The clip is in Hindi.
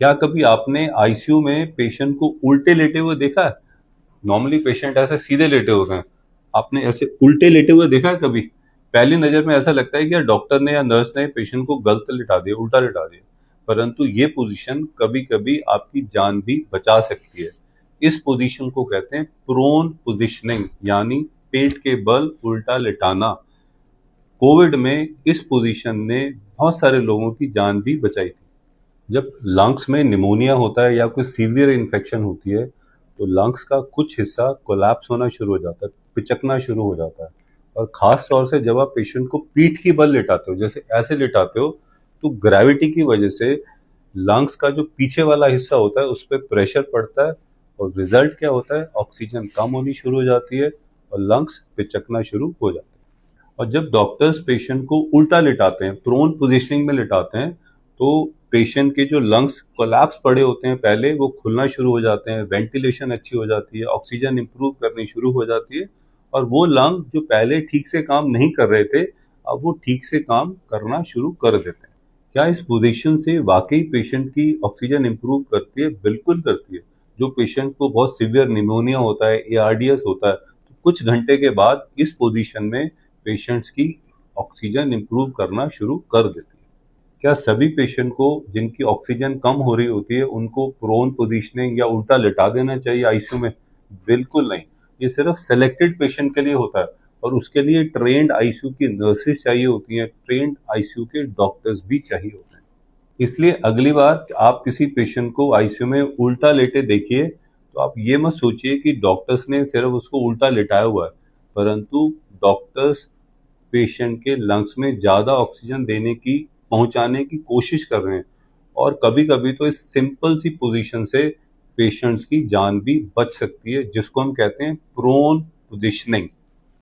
क्या कभी आपने आईसीयू में पेशेंट को उल्टे लेटे हुए देखा है? नॉर्मली पेशेंट ऐसे सीधे लेटे होते हैं, आपने ऐसे उल्टे लेटे हुए देखा है कभी? पहली नजर में ऐसा लगता है कि यार डॉक्टर ने या नर्स ने पेशेंट को गलत लिटा दिया, उल्टा लिटा दिया। परंतु ये पोजीशन कभी कभी आपकी जान भी बचा सकती है। इस पोजीशन को कहते हैं प्रोन पोजिशनिंग, यानी पेट के बल उल्टा लिटाना। कोविड में इस पोजीशन ने बहुत सारे लोगों की जान भी बचाई थी। जब लंग्स में निमोनिया होता है या कोई सीवियर इन्फेक्शन होती है, तो लंग्स का कुछ हिस्सा कोलैप्स होना शुरू हो जाता है, पिचकना शुरू हो जाता है। और खास तौर से जब आप पेशेंट को पीठ की बल लेटाते हो, जैसे ऐसे लेटाते हो, तो ग्रेविटी की वजह से लंग्स का जो पीछे वाला हिस्सा होता है उस पर प्रेशर पड़ता है, और रिजल्ट क्या होता है, ऑक्सीजन कम होनी शुरू हो जाती है और लंग्स पिचकना शुरू हो जाते हैं। और जब डॉक्टर्स पेशेंट को उल्टा लिटाते हैं, प्रोन पोजीशनिंग में लिटाते हैं, तो पेशेंट के जो लंग्स कोलैप्स पड़े होते हैं पहले, वो खुलना शुरू हो जाते हैं, वेंटिलेशन अच्छी हो जाती है, ऑक्सीजन इंप्रूव करनी शुरू हो जाती है, और वो लंग जो पहले ठीक से काम नहीं कर रहे थे, अब वो ठीक से काम करना शुरू कर देते हैं। क्या इस पोजीशन से वाकई पेशेंट की ऑक्सीजन इंप्रूव करती है? बिल्कुल करती है। जो पेशेंट को बहुत सीवियर निमोनिया होता है, एआरडीएस होता है, तो कुछ घंटे के बाद इस पोजीशन में पेशेंट्स की ऑक्सीजन इंप्रूव करना शुरू कर देती है। क्या सभी पेशेंट को जिनकी ऑक्सीजन कम हो रही होती है उनको प्रोन पोजीशनिंग या उल्टा लिटा देना चाहिए आईसीयू में? बिल्कुल नहीं। ये सिर्फ सेलेक्टेड पेशेंट के लिए होता है, और उसके लिए ट्रेंड आईसीयू की नर्सेज चाहिए होती हैं, ट्रेंड आईसीयू के डॉक्टर्स भी चाहिए होते हैं। इसलिए अगली बार आप किसी पेशेंट को आईसीयू में उल्टा लेटे देखिए, तो आप ये मत सोचिए कि डॉक्टर्स ने सिर्फ उसको उल्टा लिटाया हुआ है, परंतु डॉक्टर्स पेशेंट के लंग्स में ज़्यादा ऑक्सीजन देने की, पहुंचाने की कोशिश कर रहे हैं। और कभी कभी तो इस सिंपल सी पोजीशन से पेशेंट्स की जान भी बच सकती है, जिसको हम कहते हैं प्रोन पोजिशनिंग।